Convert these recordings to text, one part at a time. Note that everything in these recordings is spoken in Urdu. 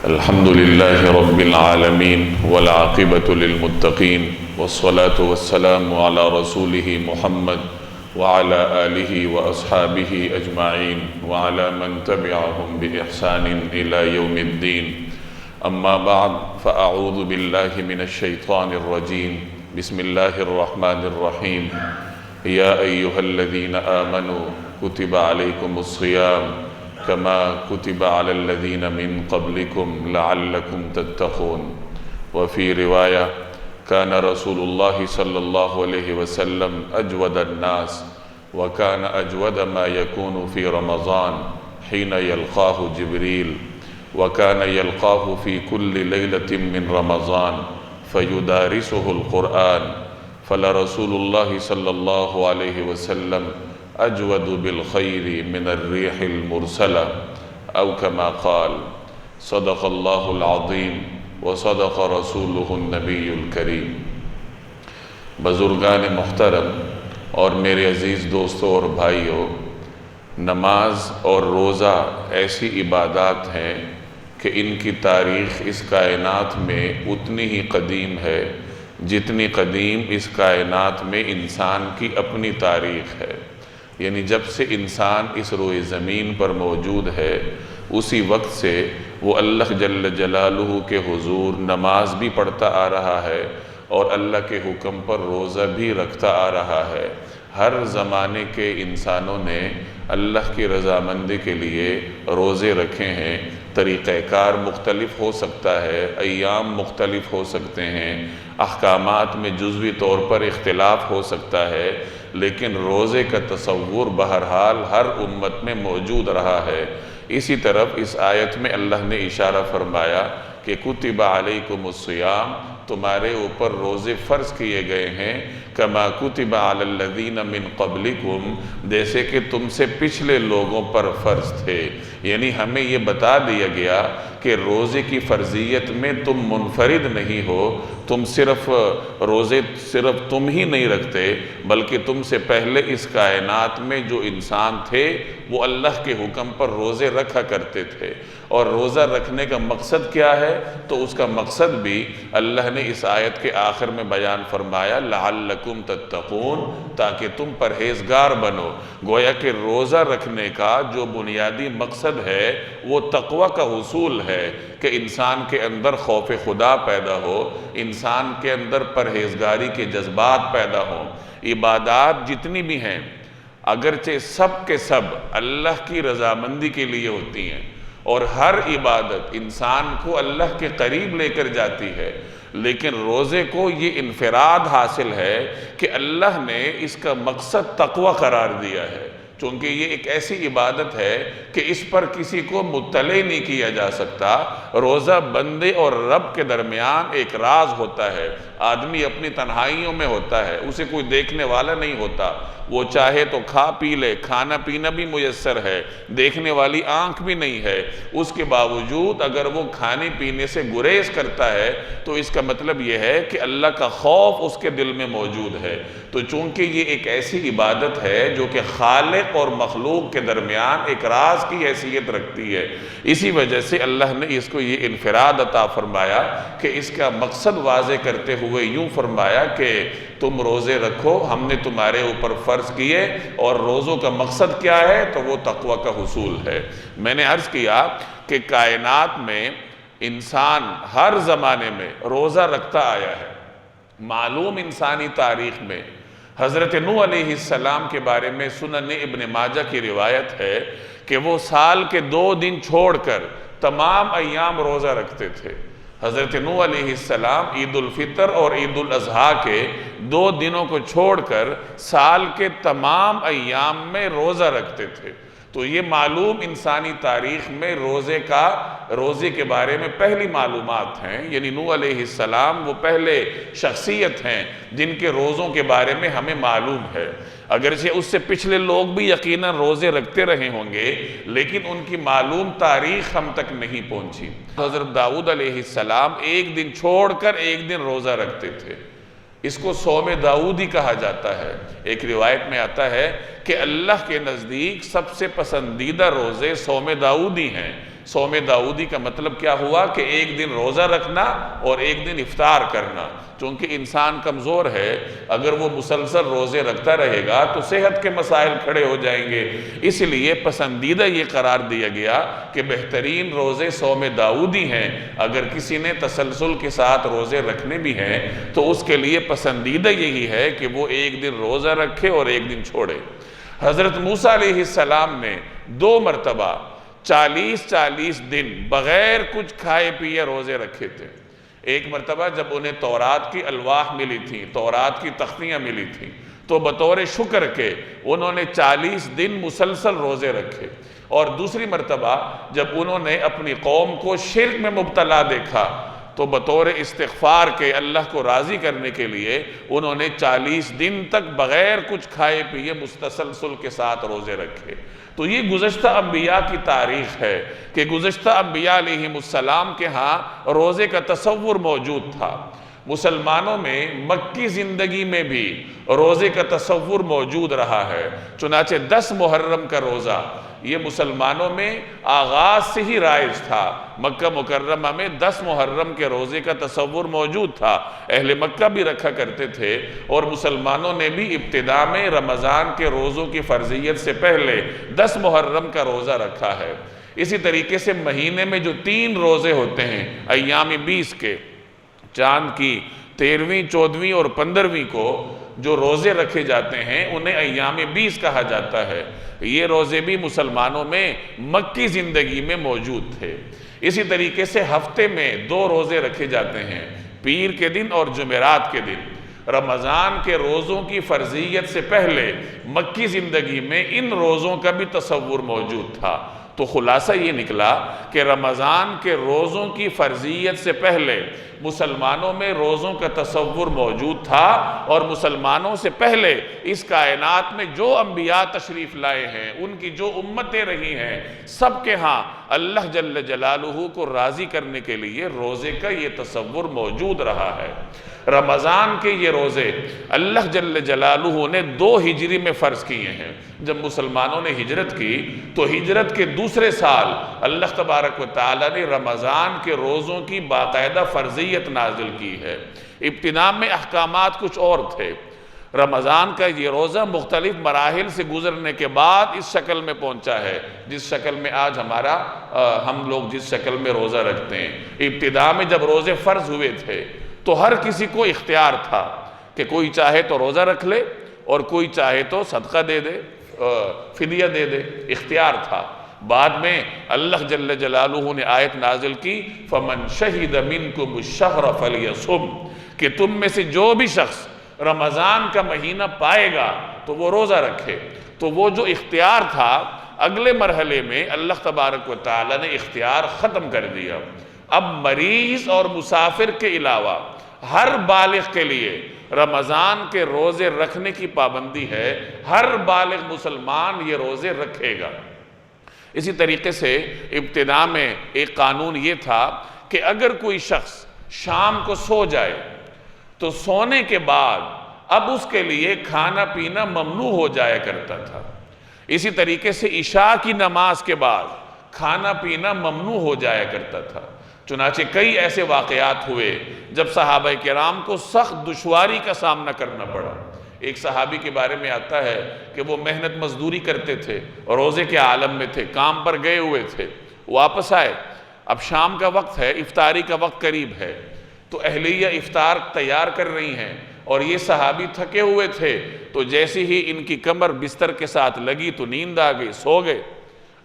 الحمد لله رب العالمين والعاقبة للمتقين والصلاة والسلام على رسوله محمد وعلى آله وأصحابه أجمعين وعلى من تبعهم بإحسان إلى يوم الدين. أما بعد فأعوذ بالله من الشيطان الرجيم. بسم الله الرحمن الرحيم. يا أيها الذين آمنوا كتب عليكم الصيام كما كتب على الذين من قبلكم لعلكم تتقون. وفي رواية كان رسول الله صلى الله عليه وسلم أجود الناس وكان أجود ما يكون في رمضان حين يلقاه جبريل وكان يلقاه في كل ليلة من رمضان فيدارسه القرآن فلرسول الله صلى الله عليه وسلم أجود بالخير من الريح المرسلة أو كما قال. صدق الله العظيم وصدق رسوله النبی الکریم. بزرگان محترم اور میرے عزیز دوستوں اور بھائیوں، نماز اور روزہ ایسی عبادات ہیں کہ ان کی تاریخ اس کائنات میں اتنی ہی قدیم ہے جتنی قدیم اس کائنات میں انسان کی اپنی تاریخ ہے. یعنی جب سے انسان اس روئے زمین پر موجود ہے اسی وقت سے وہ اللہ جل جلالہ کے حضور نماز بھی پڑھتا آ رہا ہے اور اللہ کے حکم پر روزہ بھی رکھتا آ رہا ہے. ہر زمانے کے انسانوں نے اللہ کی رضامندی کے لیے روزے رکھے ہیں. طریقہ کار مختلف ہو سکتا ہے، ایام مختلف ہو سکتے ہیں، احکامات میں جزوی طور پر اختلاف ہو سکتا ہے، لیکن روزے کا تصور بہرحال ہر امت میں موجود رہا ہے. اسی طرف اس آیت میں اللہ نے اشارہ فرمایا کہ کتب علیکم الصیام، تمہارے اوپر روزے فرض کیے گئے ہیں، کما کتب علی الذین من قبلکم، جیسے کہ تم سے پچھلے لوگوں پر فرض تھے. یعنی ہمیں یہ بتا دیا گیا کہ روزے کی فرضیت میں تم منفرد نہیں ہو. تم روزے صرف تم ہی نہیں رکھتے، بلکہ تم سے پہلے اس کائنات میں جو انسان تھے وہ اللہ کے حکم پر روزے رکھا کرتے تھے. اور روزہ رکھنے کا مقصد کیا ہے؟ تو اس کا مقصد بھی اللہ نے اس آیت کے آخر میں بیان فرمایا، لعلکم تتقون، تاکہ تم پرہیزگار بنو. گویا کہ روزہ رکھنے کا جو بنیادی مقصد ہے وہ تقوی کا حصول ہے کہ انسان کے اندر خوف خدا پیدا ہو، انسان کے اندر پرہیزگاری کے جذبات پیدا ہوں. عبادات جتنی بھی ہیں اگرچہ سب کے سب اللہ کی رضامندی کے لیے ہوتی ہیں اور ہر عبادت انسان کو اللہ کے قریب لے کر جاتی ہے، لیکن روزے کو یہ انفراد حاصل ہے کہ اللہ نے اس کا مقصد تقوی قرار دیا ہے، چونکہ یہ ایک ایسی عبادت ہے کہ اس پر کسی کو مطلع نہیں کیا جا سکتا. روزہ بندے اور رب کے درمیان ایک راز ہوتا ہے. آدمی اپنی تنہائیوں میں ہوتا ہے، اسے کوئی دیکھنے والا نہیں ہوتا. وہ چاہے تو کھا پی لے، کھانا پینا بھی میسر ہے، دیکھنے والی آنکھ بھی نہیں ہے. اس کے باوجود اگر وہ کھانے پینے سے گریز کرتا ہے تو اس کا مطلب یہ ہے کہ اللہ کا خوف اس کے دل میں موجود ہے. تو چونکہ یہ ایک ایسی عبادت ہے جو کہ خالق اور مخلوق کے درمیان ایک راز کی حیثیت رکھتی ہے، اسی وجہ سے اللہ نے اس کو یہ انفراد عطا فرمایا کہ اس کا مقصد واضح کرتے ہوئے یوں فرمایا کہ تم روزے رکھو، ہم نے تمہارے اوپر فرض کیے. اور روزوں کا مقصد کیا ہے؟ تو وہ تقوی کا حصول ہے. میں نے عرض کیا کہ کائنات میں انسان ہر زمانے میں روزہ رکھتا آیا ہے. معلوم انسانی تاریخ میں حضرت نوح علیہ السلام کے بارے میں سنن ابن ماجہ کی روایت ہے کہ وہ سال کے 2 دن چھوڑ کر تمام ایام روزہ رکھتے تھے. حضرت نوح علیہ السلام عید الفطر اور عید الاضحیٰ کے 2 دنوں کو چھوڑ کر سال کے تمام ایام میں روزہ رکھتے تھے. تو یہ معلوم انسانی تاریخ میں روزے کے بارے میں پہلی معلومات ہیں. یعنی نوح علیہ السلام وہ پہلے شخصیت ہیں جن کے روزوں کے بارے میں ہمیں معلوم ہے. اگرچہ اس سے پچھلے لوگ بھی یقیناً روزے رکھتے رہے ہوں گے، لیکن ان کی معلوم تاریخ ہم تک نہیں پہنچی. حضرت داؤد علیہ السلام 1 دن چھوڑ کر 1 دن روزہ رکھتے تھے. اس کو صوم داؤدی کہا جاتا ہے. ایک روایت میں آتا ہے کہ اللہ کے نزدیک سب سے پسندیدہ روزے صوم داؤدی ہیں. صوم داؤدی کا مطلب کیا ہوا کہ ایک دن روزہ رکھنا اور ایک دن افطار کرنا۔ چونکہ انسان کمزور ہے، اگر وہ مسلسل روزے رکھتا رہے گا تو صحت کے مسائل کھڑے ہو جائیں گے، اس لیے پسندیدہ یہ قرار دیا گیا کہ بہترین روزے صوم داؤدی ہیں۔ اگر کسی نے تسلسل کے ساتھ روزے رکھنے بھی ہیں تو اس کے لیے پسندیدہ یہی ہے کہ وہ ایک دن روزہ رکھے اور ایک دن چھوڑے۔ حضرت موسیٰ علیہ السلام نے 2 مرتبہ 40 دن بغیر کچھ کھائے پیے روزے رکھے تھے۔ ایک مرتبہ جب انہیں تورات کی الواح ملی تھیں، تورات کی تختیاں ملی تھیں، تو بطور شکر کے انہوں نے 40 دن مسلسل روزے رکھے۔ اور دوسری مرتبہ جب انہوں نے اپنی قوم کو شرک میں مبتلا دیکھا تو بطور استغفار کے اللہ کو راضی کرنے کے لیے انہوں نے 40 دن تک بغیر کچھ کھائے پیے مستسلسل کے ساتھ روزے رکھے۔ تو یہ گزشتہ انبیاء کی تاریخ ہے کہ گزشتہ انبیاء علیہ السلام کے ہاں روزے کا تصور موجود تھا۔ مسلمانوں میں مکی زندگی میں بھی روزے کا تصور موجود رہا ہے۔ چنانچہ 10 محرم کا روزہ یہ مسلمانوں میں آغاز سے ہی رائج تھا۔ مکہ مکرمہ میں 10 محرم کے روزے کا تصور موجود تھا، اہل مکہ بھی رکھا کرتے تھے، اور مسلمانوں نے بھی ابتدا میں رمضان کے روزوں کی فرضیت سے پہلے 10 محرم کا روزہ رکھا ہے۔ اسی طریقے سے مہینے میں جو 3 روزے ہوتے ہیں ایام 20 کے، چاند کی 13ویں 14ویں اور 15ویں کو جو روزے رکھے جاتے ہیں انہیں ایام 20 کہا جاتا ہے۔ یہ روزے بھی مسلمانوں میں مکی زندگی میں موجود تھے۔ اسی طریقے سے ہفتے میں 2 روزے رکھے جاتے ہیں، پیر کے دن اور جمعرات کے دن۔ رمضان کے روزوں کی فرضیت سے پہلے مکی زندگی میں ان روزوں کا بھی تصور موجود تھا۔ تو خلاصہ یہ نکلا کہ رمضان کے روزوں کی فرضیت سے پہلے مسلمانوں میں روزوں کا تصور موجود تھا، اور مسلمانوں سے پہلے اس کائنات میں جو انبیاء تشریف لائے ہیں، ان کی جو امتیں رہی ہیں، سب کے ہاں اللہ جل جلالہ کو راضی کرنے کے لیے روزے کا یہ تصور موجود رہا ہے۔ رمضان کے یہ روزے اللہ جل جلالہ نے 2 ہجری میں فرض کیے ہیں۔ جب مسلمانوں نے ہجرت کی تو ہجرت کے دوسرے سال اللہ تبارک و تعالی نے رمضان کے روزوں کی باقاعدہ فرضیت نازل کی ہے۔ ابتدا میں احکامات کچھ اور تھے۔ رمضان کا یہ روزہ مختلف مراحل سے گزرنے کے بعد اس شکل میں پہنچا ہے جس شکل میں آج ہم لوگ جس شکل میں روزہ رکھتے ہیں۔ ابتدا میں جب روزے فرض ہوئے تھے تو ہر کسی کو اختیار تھا کہ کوئی چاہے تو روزہ رکھ لے اور کوئی چاہے تو صدقہ دے دے، فدیہ دے دے، اختیار تھا۔ بعد میں اللہ جل جلالہ نے آیت نازل کی فَمَنْ شَهِدَ مِنْكُمُ الشَّهْرَ فَلْيَصُمْ، کہ تم میں سے جو بھی شخص رمضان کا مہینہ پائے گا تو وہ روزہ رکھے۔ تو وہ جو اختیار تھا اگلے مرحلے میں اللہ تبارک و تعالی نے اختیار ختم کر دیا۔ اب مریض اور مسافر کے علاوہ ہر بالغ کے لیے رمضان کے روزے رکھنے کی پابندی ہے۔ ہر بالغ مسلمان یہ روزے رکھے گا۔ اسی طریقے سے ابتدا میں ایک قانون یہ تھا کہ اگر کوئی شخص شام کو سو جائے تو سونے کے بعد اب اس کے لیے کھانا پینا ممنوع ہو جایا کرتا تھا۔ اسی طریقے سے عشاء کی نماز کے بعد کھانا پینا ممنوع ہو جایا کرتا تھا۔ چنانچہ کئی ایسے واقعات ہوئے جب صحابہ کرام کو سخت دشواری کا سامنا کرنا پڑا۔ ایک صحابی کے بارے میں آتا ہے کہ وہ محنت مزدوری کرتے تھے، روزے کے عالم میں تھے، کام پر گئے ہوئے تھے، واپس آئے، اب شام کا وقت ہے، افطاری کا وقت قریب ہے، تو اہلیہ افطار تیار کر رہی ہیں اور یہ صحابی تھکے ہوئے تھے، تو جیسے ہی ان کی کمر بستر کے ساتھ لگی تو نیند آ گئی، سو گئے۔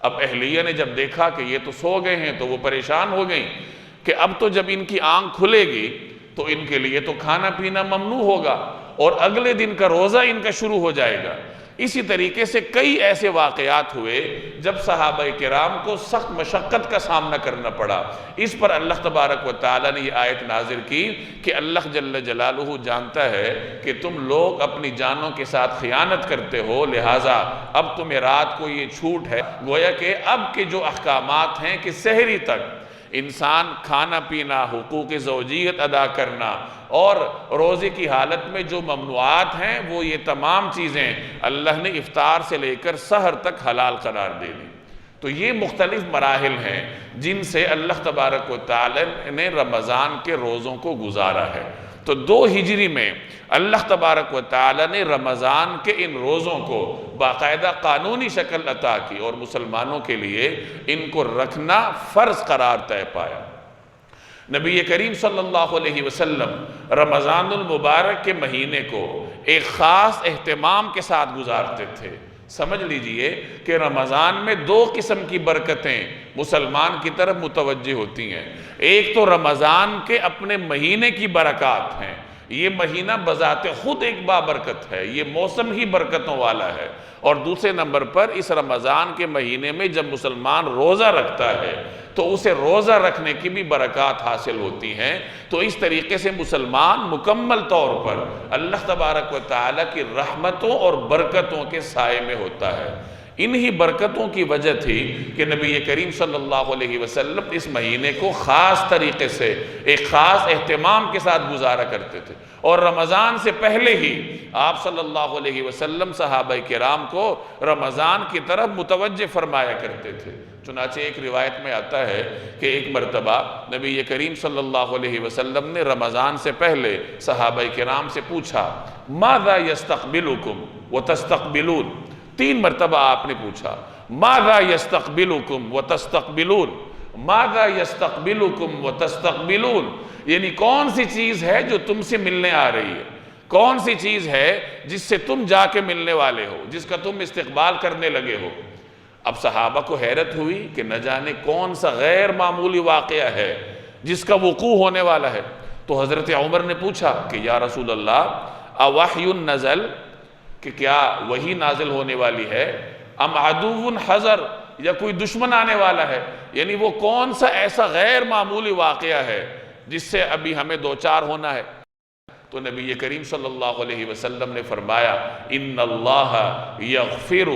اب اہلیہ نے جب دیکھا کہ یہ تو سو گئے ہیں تو وہ پریشان ہو گئیں کہ اب تو جب ان کی آنکھ کھلے گی تو ان کے لیے تو کھانا پینا ممنوع ہوگا اور اگلے دن کا روزہ ان کا شروع ہو جائے گا۔ اسی طریقے سے کئی ایسے واقعات ہوئے جب صحابہ کرام کو سخت مشقت کا سامنا کرنا پڑا۔ اس پر اللہ تبارک و تعالی نے یہ آیت نازل کی کہ اللہ جل جلالہ جانتا ہے کہ تم لوگ اپنی جانوں کے ساتھ خیانت کرتے ہو، لہٰذا اب تمہیں رات کو یہ چھوٹ ہے۔ گویا کہ اب کے جو احکامات ہیں کہ سحری تک انسان کھانا پینا، حقوق زوجیت ادا کرنا اور روزے کی حالت میں جو ممنوعات ہیں وہ یہ تمام چیزیں اللہ نے افطار سے لے کر سحر تک حلال قرار دے دی۔ تو یہ مختلف مراحل ہیں جن سے اللہ تبارک و تعالی نے رمضان کے روزوں کو گزارا ہے۔ تو 2 ہجری میں اللہ تبارک و تعالی نے رمضان کے ان روزوں کو باقاعدہ قانونی شکل عطا کی اور مسلمانوں کے لیے ان کو رکھنا فرض قرار طے پایا۔ نبی کریم صلی اللہ علیہ وسلم رمضان المبارک کے مہینے کو ایک خاص اہتمام کے ساتھ گزارتے تھے۔ سمجھ لیجئے کہ رمضان میں 2 قسم کی برکتیں مسلمان کی طرف متوجہ ہوتی ہیں۔ ایک تو رمضان کے اپنے مہینے کی برکات ہیں، یہ مہینہ بذات خود ایک بابرکت ہے، یہ موسم ہی برکتوں والا ہے۔ اور دوسرے نمبر پر اس رمضان کے مہینے میں جب مسلمان روزہ رکھتا ہے تو اسے روزہ رکھنے کی بھی برکات حاصل ہوتی ہیں۔ تو اس طریقے سے مسلمان مکمل طور پر اللہ تبارک و تعالیٰ کی رحمتوں اور برکتوں کے سائے میں ہوتا ہے۔ انہی برکتوں کی وجہ تھی کہ نبی کریم صلی اللہ علیہ وسلم اس مہینے کو خاص طریقے سے ایک خاص اہتمام کے ساتھ گزارا کرتے تھے، اور رمضان سے پہلے ہی آپ صلی اللہ علیہ وسلم صحابہ کرام کو رمضان کی طرف متوجہ فرمایا کرتے تھے۔ چنانچہ ایک روایت میں آتا ہے کہ ایک مرتبہ نبی کریم صلی اللہ علیہ وسلم نے رمضان سے پہلے صحابہ کرام سے پوچھا ماذا یستقبلکم وتستقبلون، 3 مرتبہ آپ نے پوچھا ماذا یستقبلکم وتستقبلون، ماذا یستقبلکم وتستقبلون، یعنی کون سی چیز ہے جو تم سے ملنے آ رہی ہے، کون سی چیز ہے جس سے تم جا کے ملنے والے ہو، جس کا تم استقبال کرنے لگے ہو۔ اب صحابہ کو حیرت ہوئی کہ نہ جانے کون سا غیر معمولی واقعہ ہے جس کا وقوع ہونے والا ہے۔ تو حضرت عمر نے پوچھا کہ یا رسول اللہ اوحی نزل، کہ کیا وہی نازل ہونے والی ہے، ام عدو حضر، یا کوئی دشمن آنے والا ہے، یعنی وہ کون سا ایسا غیر معمولی واقعہ ہے جس سے ابھی ہمیں دوچار ہونا ہے۔ تو نبی کریم صلی اللہ علیہ وسلم نے فرمایا ان اللہ یغفر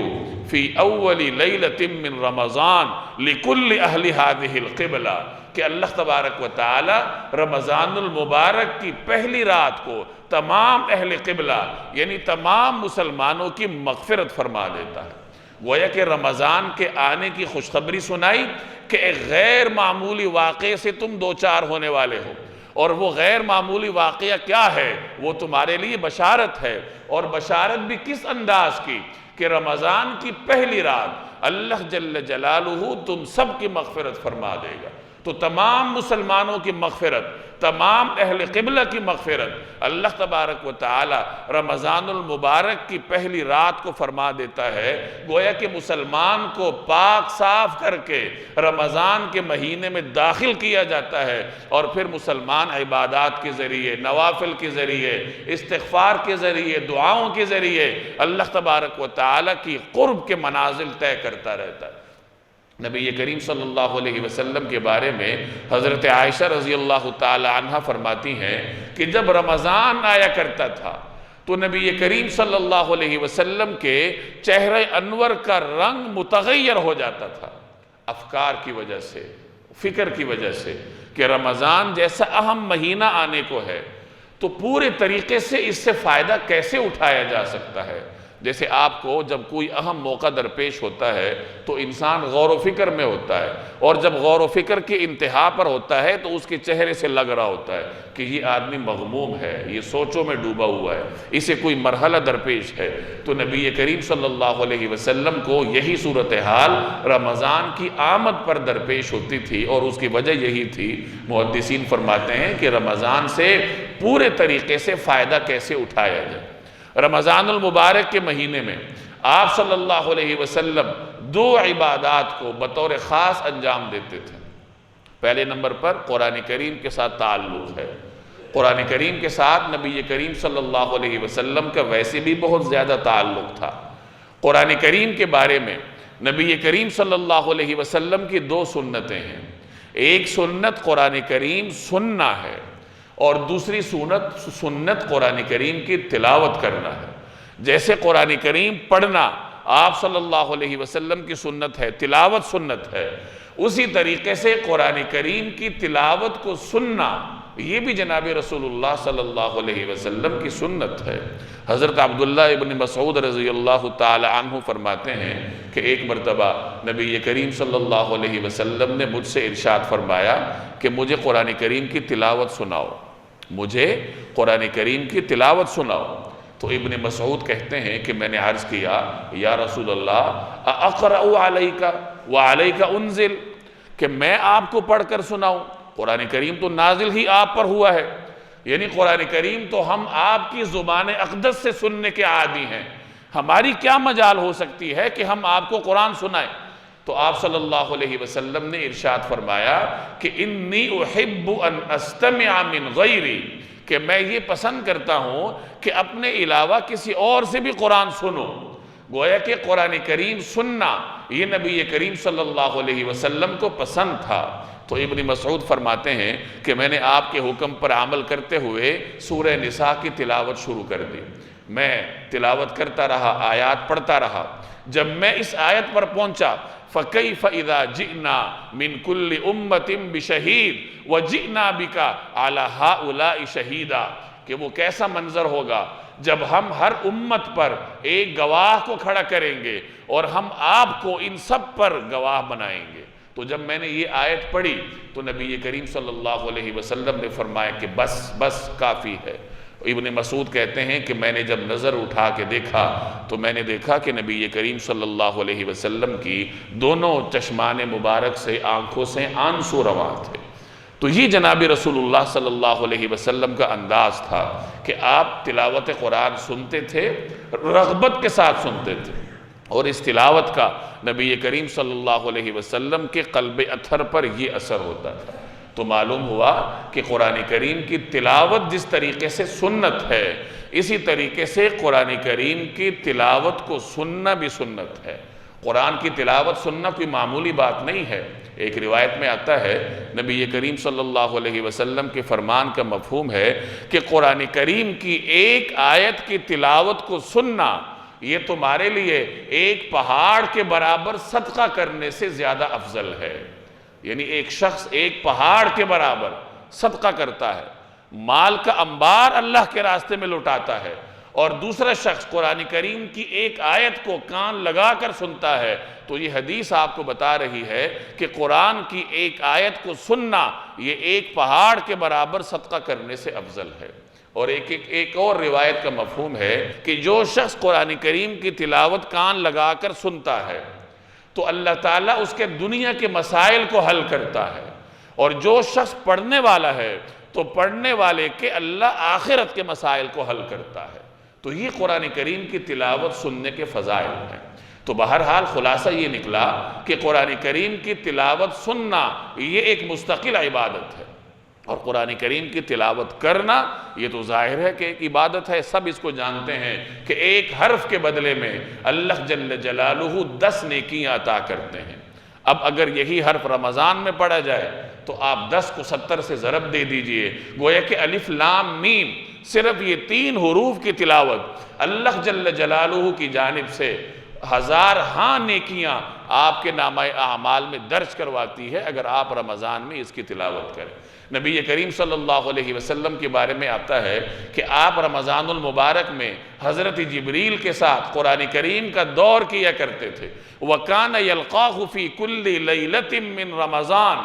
فی اول لیلۃ من رمضان لکل اہل ہذہ القبلہ، کہ اللہ تبارک و تعالی رمضان المبارک کی پہلی رات کو تمام اہل قبلہ یعنی تمام مسلمانوں کی مغفرت فرما دیتا ہے۔ گویا کہ رمضان کے آنے کی خوشخبری سنائی کہ ایک غیر معمولی واقعے سے تم دوچار ہونے والے ہو، اور وہ غیر معمولی واقعہ کیا ہے، وہ تمہارے لیے بشارت ہے، اور بشارت بھی کس انداز کی کہ رمضان کی پہلی رات اللہ جل جلالہ تم سب کی مغفرت فرما دے گا۔ تو تمام مسلمانوں کی مغفرت، تمام اہل قبلہ کی مغفرت اللہ تبارک و تعالی رمضان المبارک کی پہلی رات کو فرما دیتا ہے۔ گویا کہ مسلمان کو پاک صاف کر کے رمضان کے مہینے میں داخل کیا جاتا ہے، اور پھر مسلمان عبادات کے ذریعے، نوافل کے ذریعے، استغفار کے ذریعے، دعاؤں کے ذریعے اللہ تبارک و تعالی کی قرب کے منازل طے کرتا رہتا ہے۔ نبی کریم صلی اللہ علیہ وسلم کے بارے میں حضرت عائشہ رضی اللہ تعالی عنہ فرماتی ہیں کہ جب رمضان آیا کرتا تھا تو نبی کریم صلی اللہ علیہ وسلم کے چہرہ انور کا رنگ متغیر ہو جاتا تھا، افکار کی وجہ سے، فکر کی وجہ سے کہ رمضان جیسا اہم مہینہ آنے کو ہے تو پورے طریقے سے اس سے فائدہ کیسے اٹھایا جا سکتا ہے۔ جیسے آپ کو جب کوئی اہم موقع درپیش ہوتا ہے تو انسان غور و فکر میں ہوتا ہے، اور جب غور و فکر کی انتہا پر ہوتا ہے تو اس کے چہرے سے لگ رہا ہوتا ہے کہ یہ آدمی مغموم ہے، یہ سوچوں میں ڈوبا ہوا ہے، اسے کوئی مرحلہ درپیش ہے۔ تو نبی کریم صلی اللہ علیہ وسلم کو یہی صورتحال رمضان کی آمد پر درپیش ہوتی تھی، اور اس کی وجہ یہی تھی۔ محدثین فرماتے ہیں کہ رمضان سے پورے طریقے سے فائدہ کیسے اٹھایا جائے۔ رمضان المبارک کے مہینے میں آپ صلی اللہ علیہ وسلم 2 عبادات کو بطور خاص انجام دیتے تھے۔ پہلے نمبر پر قرآن کریم کے ساتھ تعلق ہے۔ قرآن کریم کے ساتھ نبی کریم صلی اللہ علیہ وسلم کا ویسے بھی بہت زیادہ تعلق تھا۔ قرآن کریم کے بارے میں نبی کریم صلی اللہ علیہ وسلم کی 2 سنتیں ہیں۔ ایک سنت قرآن کریم سننا ہے، اور دوسری سنت قرآن کریم کی تلاوت کرنا ہے۔ جیسے قرآن کریم پڑھنا آپ صلی اللہ علیہ وسلم کی سنت ہے، تلاوت سنت ہے، اسی طریقے سے قرآن کریم کی تلاوت کو سننا یہ بھی جناب رسول اللہ صلی اللہ علیہ وسلم کی سنت ہے۔ حضرت عبداللہ ابن مسعود رضی اللہ تعالی عنہ فرماتے ہیں کہ ایک مرتبہ نبی کریم صلی اللہ علیہ وسلم نے مجھ سے ارشاد فرمایا کہ مجھے قرآن کریم کی تلاوت سناؤ، مجھے قرآن کریم کی تلاوت سناؤ۔ تو ابن مسعود کہتے ہیں کہ میں نے عرض کیا یا رسول اللہ اقرأ علیک وعلیک انزل، کہ میں آپ کو پڑھ کر سناؤں؟ قرآن کریم تو نازل ہی آپ پر ہوا ہے، یعنی قرآن کریم تو ہم آپ کی زبان اقدس سے سننے کے عادی ہیں، ہماری کیا مجال ہو سکتی ہے کہ ہم آپ کو قرآن سنائیں؟ تو آپ صلی اللہ علیہ وسلم نے ارشاد فرمایا کہ انی احب ان استمع من غیری، کہ میں یہ پسند کرتا ہوں کہ اپنے علاوہ کسی اور سے بھی قرآن سنوں۔ گویا کہ قرآن کریم سننا یہ نبی کریم صلی اللہ علیہ وسلم کو پسند تھا۔ تو ابن مسعود فرماتے ہیں کہ میں نے آپ کے حکم پر عمل کرتے ہوئے سورہ نساء کی تلاوت شروع کر دی، میں تلاوت کرتا رہا، آیات پڑھتا رہا۔ جب میں اس آیت پر پہنچا فَكَيْفَ إِذَا جِئْنَا مِن كُلِّ أُمَّةٍ بِشَهِيدٍ وَجِئْنَا بِكَ عَلَى هَؤُلَاءِ شَهِيدًا، کہ وہ کیسا منظر ہوگا جب ہم ہر امت پر ایک گواہ کو کھڑا کریں گے اور ہم آپ کو ان سب پر گواہ بنائیں گے۔ تو جب میں نے یہ آیت پڑھی تو نبی کریم صلی اللہ علیہ وسلم نے فرمایا کہ بس بس کافی ہے۔ ابن مسعود کہتے ہیں کہ میں نے جب نظر اٹھا کے دیکھا تو میں نے دیکھا کہ نبی کریم صلی اللہ علیہ وسلم کی دونوں چشمان مبارک سے آنکھوں سے آنسو رواں تھے۔ تو یہ جناب رسول اللہ صلی اللہ علیہ وسلم کا انداز تھا کہ آپ تلاوت قرآن سنتے تھے، رغبت کے ساتھ سنتے تھے، اور اس تلاوت کا نبی کریم صلی اللہ علیہ وسلم کے قلب اطہر پر یہ اثر ہوتا تھا۔ تو معلوم ہوا کہ قرآن کریم کی تلاوت جس طریقے سے سنت ہے، اسی طریقے سے قرآن کریم کی تلاوت کو سننا بھی سنت ہے۔ قرآن کی تلاوت سننا کوئی معمولی بات نہیں ہے۔ ایک روایت میں آتا ہے نبی کریم صلی اللہ علیہ وسلم کے فرمان کا مفہوم ہے کہ قرآن کریم کی ایک آیت کی تلاوت کو سننا یہ تمہارے لیے ایک پہاڑ کے برابر صدقہ کرنے سے زیادہ افضل ہے۔ یعنی ایک شخص ایک پہاڑ کے برابر صدقہ کرتا ہے، مال کا انبار اللہ کے راستے میں لٹاتا ہے، اور دوسرا شخص قرآن کریم کی ایک آیت کو کان لگا کر سنتا ہے، تو یہ حدیث آپ کو بتا رہی ہے کہ قرآن کی ایک آیت کو سننا یہ ایک پہاڑ کے برابر صدقہ کرنے سے افضل ہے۔ اور ایک اور روایت کا مفہوم ہے کہ جو شخص قرآن کریم کی تلاوت کان لگا کر سنتا ہے تو اللہ تعالیٰ اس کے دنیا کے مسائل کو حل کرتا ہے، اور جو شخص پڑھنے والا ہے تو پڑھنے والے کے اللہ آخرت کے مسائل کو حل کرتا ہے۔ تو یہ قرآن کریم کی تلاوت سننے کے فضائل ہیں۔ تو بہرحال خلاصہ یہ نکلا کہ قرآن کریم کی تلاوت سننا یہ ایک مستقل عبادت ہے، اور قرآن کریم کی تلاوت کرنا یہ تو ظاہر ہے کہ ایک عبادت ہے، سب اس کو جانتے ہیں کہ ایک حرف کے بدلے میں اللہ جل جلالہ 10 نیکیاں عطا کرتے ہیں۔ اب اگر یہی حرف رمضان میں پڑھا جائے تو آپ 10 کو 70 سے ضرب دے دیجئے، گویا کہ الف لام میم صرف یہ 3 حروف کی تلاوت اللہ جل جلالہ کی جانب سے 1000 نیکیاں آپ کے نامہ اعمال میں درج کرواتی ہے اگر آپ رمضان میں اس کی تلاوت کریں۔ نبی کریم صلی اللہ علیہ وسلم کے بارے میں آتا ہے کہ آپ رمضان المبارک میں حضرت جبریل کے ساتھ قرآن کریم کا دور کیا کرتے تھے۔ وَكَانَ يَلْقَاهُ فِي كُلِّ لَيْلَةٍ مِّن رَمَضَانَ،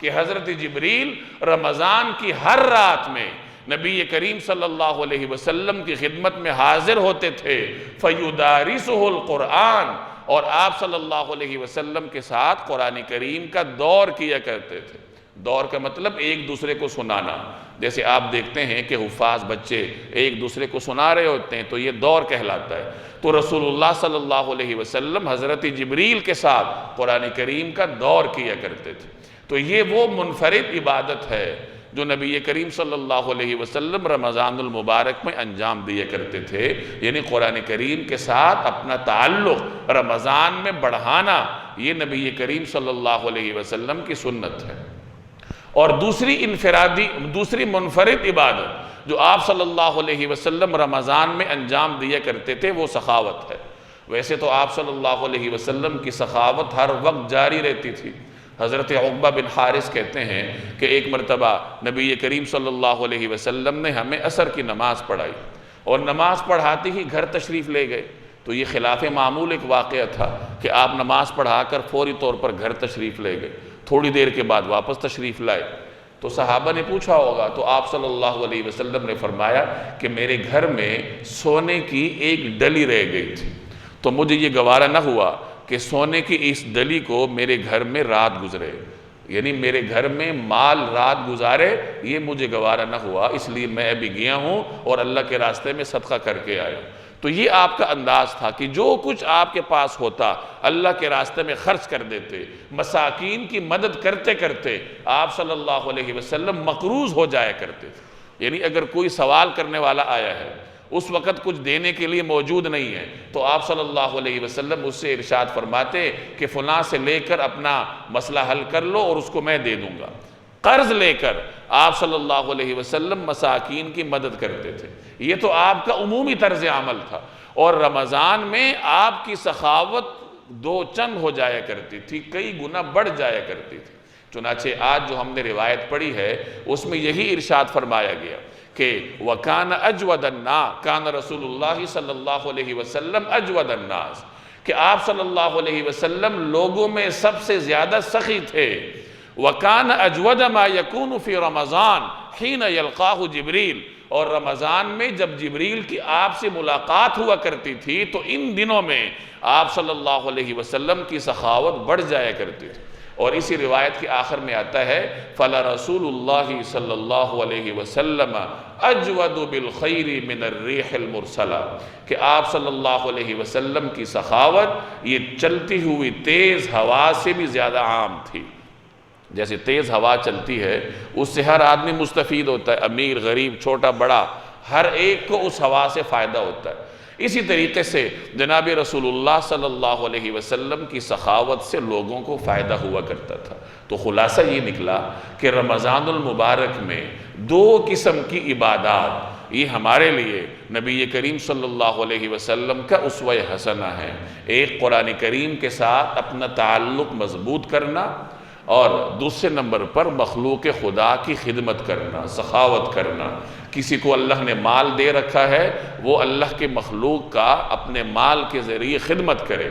کہ حضرت جبریل رمضان کی ہر رات میں نبی کریم صلی اللہ علیہ وسلم کی خدمت میں حاضر ہوتے تھے۔ فَيُدَارِسُهُ الْقُرْآنِ، اور آپ صلی اللہ علیہ وسلم کے ساتھ قرآن کریم کا دور کیا کرتے تھے۔ دور کا مطلب ایک دوسرے کو سنانا، جیسے آپ دیکھتے ہیں کہ حفاظ بچے ایک دوسرے کو سنا رہے ہوتے ہیں تو یہ دور کہلاتا ہے۔ تو رسول اللہ صلی اللہ علیہ وسلم حضرت جبریل کے ساتھ قرآن کریم کا دور کیا کرتے تھے۔ تو یہ وہ منفرد عبادت ہے جو نبی کریم صلی اللہ علیہ وسلم رمضان المبارک میں انجام دیا کرتے تھے، یعنی قرآن کریم کے ساتھ اپنا تعلق رمضان میں بڑھانا، یہ نبی کریم صلی اللہ علیہ وسلم کی سنت ہے۔ اور دوسری منفرد عبادت جو آپ صلی اللہ علیہ وسلم رمضان میں انجام دیا کرتے تھے وہ سخاوت ہے۔ ویسے تو آپ صلی اللہ علیہ وسلم کی سخاوت ہر وقت جاری رہتی تھی، حضرت عقبہ بن حارث کہتے ہیں کہ ایک مرتبہ نبی کریم صلی اللہ علیہ وسلم نے ہمیں عصر کی نماز پڑھائی اور نماز پڑھاتے ہی گھر تشریف لے گئے۔ تو یہ خلاف معمول ایک واقعہ تھا کہ آپ نماز پڑھا کر فوری طور پر گھر تشریف لے گئے، تھوڑی دیر کے بعد واپس تشریف لائے۔ تو صحابہ نے پوچھا ہوگا، تو آپ صلی اللہ علیہ وسلم نے فرمایا کہ میرے گھر میں سونے کی ایک ڈلی رہ گئی تھی، تو مجھے یہ گوارا نہ ہوا کہ سونے کی اس ڈلی کو میرے گھر میں رات گزرے، یعنی میرے گھر میں مال رات گزارے، یہ مجھے گوارا نہ ہوا، اس لیے میں ابھی گیا ہوں اور اللہ کے راستے میں صدقہ کر کے آیا۔ تو یہ آپ کا انداز تھا کہ جو کچھ آپ کے پاس ہوتا اللہ کے راستے میں خرچ کر دیتے، مساکین کی مدد کرتے کرتے آپ صلی اللہ علیہ وسلم مقروض ہو جایا کرتے تھے۔ یعنی اگر کوئی سوال کرنے والا آیا ہے، اس وقت کچھ دینے کے لیے موجود نہیں ہے، تو آپ صلی اللہ علیہ وسلم اس سے ارشاد فرماتے کہ فلاں سے لے کر اپنا مسئلہ حل کر لو اور اس کو میں دے دوں گا۔ قرض لے کر آپ صلی اللہ علیہ وسلم مساکین کی مدد کرتے تھے۔ یہ تو آپ کا عمومی طرز عمل تھا، اور رمضان میں آپ کی سخاوت دو چند ہو جایا کرتی تھی، کئی گنا بڑھ جایا کرتی تھی۔ چنانچہ آج جو ہم نے روایت پڑھی ہے اس میں یہی ارشاد فرمایا گیا کہ وَكَانَ أَجْوَدَ النَّاسِ، كَانَ رسول اللہ صلی اللہ علیہ وسلم أَجْوَدَ النَّاسِ، کہ آپ صلی اللہ علیہ وسلم لوگوں میں سب سے زیادہ سخی تھے۔ وَكَانَ أَجْوَدَ مَا يَكُونُ فِي رَمَضَانِ حِينَ يَلْقَاهُ جِبْرِيلُ، اور رمضان میں جب جبریل کی آپ سے ملاقات ہوا کرتی تھی تو ان دنوں میں آپ صلی اللہ علیہ وسلم کی سخاوت بڑھ جایا کرتی تھی۔ اور اسی روایت کے آخر میں آتا ہے فَلَرَسُولُ اللَّهِ صلی اللہ علیہ وسلم أَجْوَدُ بِالْخَيْرِ مِنَ الرِّيحِ الْمُرْسَلَةِ، کہ آپ صلی اللہ علیہ وسلم کی سخاوت یہ چلتی ہوئی تیز ہوا سے بھی زیادہ عام تھی۔ جیسے تیز ہوا چلتی ہے اس سے ہر آدمی مستفید ہوتا ہے، امیر غریب چھوٹا بڑا، ہر ایک کو اس ہوا سے فائدہ ہوتا ہے۔ اسی طریقے سے جناب رسول اللہ صلی اللہ علیہ وسلم کی سخاوت سے لوگوں کو فائدہ ہوا کرتا تھا۔ تو خلاصہ یہ نکلا کہ رمضان المبارک میں دو قسم کی عبادات یہ ہمارے لیے نبی کریم صلی اللہ علیہ وسلم کا اسوہ حسنہ ہے۔ ایک قرآن کریم کے ساتھ اپنا تعلق مضبوط کرنا، اور دوسرے نمبر پر مخلوق خدا کی خدمت کرنا، سخاوت کرنا۔ کسی کو اللہ نے مال دے رکھا ہے، وہ اللہ کے مخلوق کا اپنے مال کے ذریعے خدمت کرے۔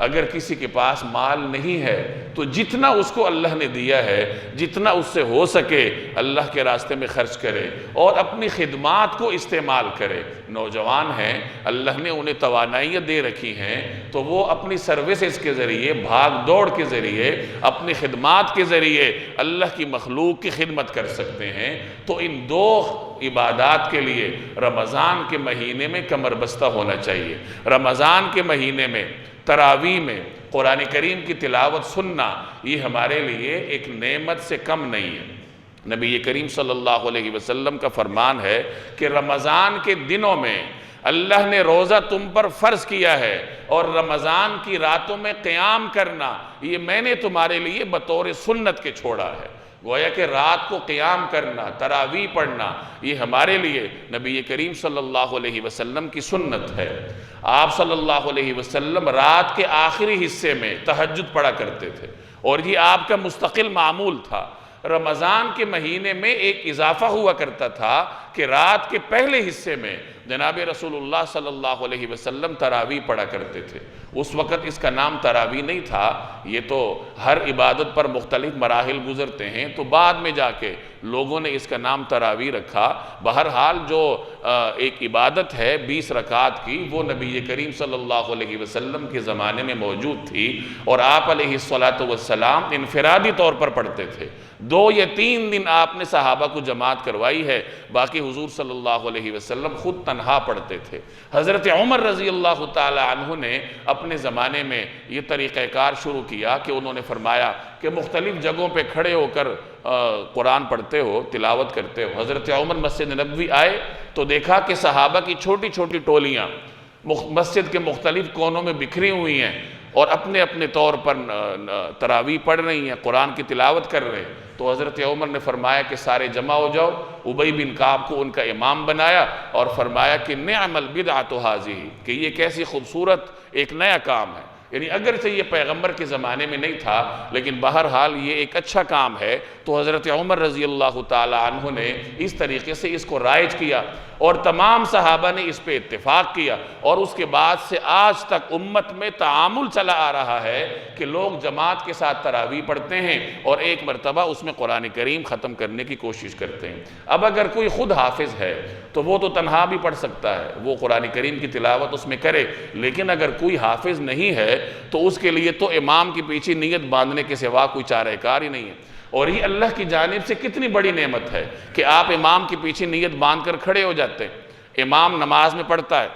اگر کسی کے پاس مال نہیں ہے تو جتنا اس کو اللہ نے دیا ہے، جتنا اس سے ہو سکے اللہ کے راستے میں خرچ کرے اور اپنی خدمات کو استعمال کرے۔ نوجوان ہیں، اللہ نے انہیں توانائیاں دے رکھی ہیں، تو وہ اپنی سروسز کے ذریعے، بھاگ دوڑ کے ذریعے، اپنی خدمات کے ذریعے اللہ کی مخلوق کی خدمت کر سکتے ہیں۔ تو ان دو عبادات کے لیے رمضان کے مہینے میں کمر بستہ ہونا چاہیے۔ رمضان کے مہینے میں تراویح میں قرآن کریم کی تلاوت سننا یہ ہمارے لیے ایک نعمت سے کم نہیں ہے۔ نبی کریم صلی اللہ علیہ وسلم کا فرمان ہے کہ رمضان کے دنوں میں اللہ نے روزہ تم پر فرض کیا ہے، اور رمضان کی راتوں میں قیام کرنا یہ میں نے تمہارے لیے بطور سنت کے چھوڑا ہے۔ گویا کہ رات کو قیام کرنا، تراویح پڑھنا یہ ہمارے لیے نبی کریم صلی اللہ علیہ وسلم کی سنت ہے۔ آپ صلی اللہ علیہ وسلم رات کے آخری حصے میں تہجد پڑھا کرتے تھے، اور یہ آپ کا مستقل معمول تھا۔ رمضان کے مہینے میں ایک اضافہ ہوا کرتا تھا کہ رات کے پہلے حصے میں جناب رسول اللہ صلی اللہ علیہ وسلم تراویح پڑھا کرتے تھے۔ اس وقت اس کا نام تراویح نہیں تھا، یہ تو ہر عبادت پر مختلف مراحل گزرتے ہیں، تو بعد میں جا کے لوگوں نے اس کا نام تراویح رکھا۔ بہرحال جو ایک عبادت ہے 20 رکعت کی، وہ نبی کریم صلی اللہ علیہ وسلم کے زمانے میں موجود تھی، اور آپ علیہ السلام انفرادی طور پر پڑھتے تھے۔ 2 یا 3 دن آپ نے صحابہ کو جماعت کروائی ہے، باقی حضور صلی اللہ علیہ وسلم خود تنہا پڑھتے تھے۔ حضرت عمر رضی اللہ تعالی عنہ نے اپنے زمانے میں یہ طریقہ کار شروع کیا کہ انہوں نے فرمایا کہ مختلف جگہوں پہ کھڑے ہو کر قرآن پڑھتے ہو، تلاوت کرتے ہو۔ حضرت عمر مسجد نبوی آئے تو دیکھا کہ صحابہ کی چھوٹی چھوٹی ٹولیاں مسجد کے مختلف کونوں میں بکھری ہوئی ہیں، اور اپنے اپنے طور پر تراویح پڑھ رہی ہیں، قرآن کی تلاوت کر رہے ہیں۔ تو حضرت عمر نے فرمایا کہ سارے جمع ہو جاؤ۔ ابی بن کعب کو ان کا امام بنایا اور فرمایا کہ نعم البدعۃ ھذہ، کہ یہ کیسی خوبصورت ایک نیا کام ہے۔ یعنی اگرچہ یہ پیغمبر کے زمانے میں نہیں تھا لیکن بہرحال یہ ایک اچھا کام ہے، تو حضرت عمر رضی اللہ تعالی عنہ نے اس طریقے سے اس کو رائج کیا اور تمام صحابہ نے اس پہ اتفاق کیا، اور اس کے بعد سے آج تک امت میں تعامل چلا آ رہا ہے کہ لوگ جماعت کے ساتھ تراویح پڑھتے ہیں اور ایک مرتبہ اس میں قرآن کریم ختم کرنے کی کوشش کرتے ہیں۔ اب اگر کوئی خود حافظ ہے تو وہ تو تنہا بھی پڑھ سکتا ہے، وہ قرآن کریم کی تلاوت اس میں کرے، لیکن اگر کوئی حافظ نہیں ہے تو اس کے لیے تو امام کے پیچھے نیت باندھنے کے سوا کوئی چارہ کار ہی نہیں ہے۔ اور یہ اللہ کی جانب سے کتنی بڑی نعمت ہے کہ آپ امام کے پیچھے نیت باندھ کر کھڑے ہو جاتے ہیں۔ امام نماز میں پڑھتا ہے،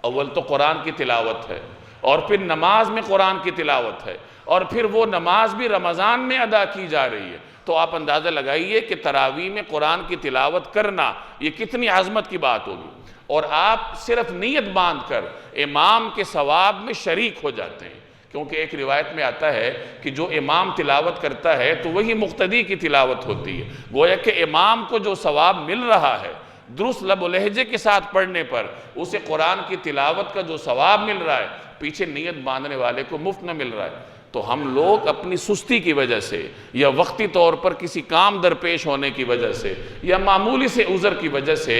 اول تو قرآن کی تلاوت ہے، اور پھر نماز میں قرآن کی تلاوت ہے، اور پھر وہ نماز بھی رمضان میں ادا کی جا رہی ہے، تو آپ اندازہ لگائیے کہ تراویح میں قرآن کی تلاوت کرنا یہ کتنی عظمت کی بات ہوگی، اور آپ صرف نیت باندھ کر امام کے ثواب میں شریک ہو جاتے ہیں، کیونکہ ایک روایت میں آتا ہے کہ جو امام تلاوت کرتا ہے تو وہی مقتدی کی تلاوت ہوتی ہے، گویا کہ امام کو جو ثواب مل رہا ہے درست لب و لہجے کے ساتھ پڑھنے پر، اسے قرآن کی تلاوت کا جو ثواب مل رہا ہے پیچھے نیت باندھنے والے کو مفت میں مل رہا ہے۔ تو ہم لوگ اپنی سستی کی وجہ سے یا وقتی طور پر کسی کام درپیش ہونے کی وجہ سے یا معمولی سے عذر کی وجہ سے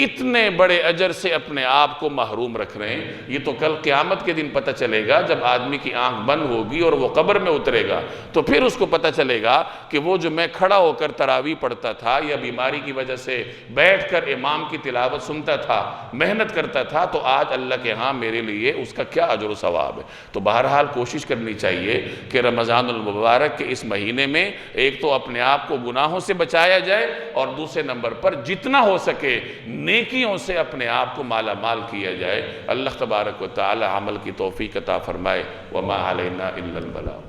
اتنے بڑے اجر سے اپنے آپ کو محروم رکھ رہے ہیں۔ یہ تو کل قیامت کے دن پتہ چلے گا، جب آدمی کی آنکھ بند ہوگی اور وہ قبر میں اترے گا تو پھر اس کو پتہ چلے گا کہ وہ جو میں کھڑا ہو کر تراویح پڑھتا تھا یا بیماری کی وجہ سے بیٹھ کر امام کی تلاوت سنتا تھا، محنت کرتا تھا، تو آج اللہ کے ہاں میرے لیے اس کا کیا اجر و ثواب ہے۔ تو بہرحال کوشش کرنی چاہیے کہ رمضان المبارک کے اس مہینے میں ایک تو اپنے آپ کو گناہوں سے بچایا جائے، اور دوسرے نمبر پر جتنا ہو سکے نیکیوں سے اپنے آپ کو مالا مال کیا جائے۔ اللہ تبارک و تعالی عمل کی توفیق عطا فرمائے۔ وما علینا الا البلاغ۔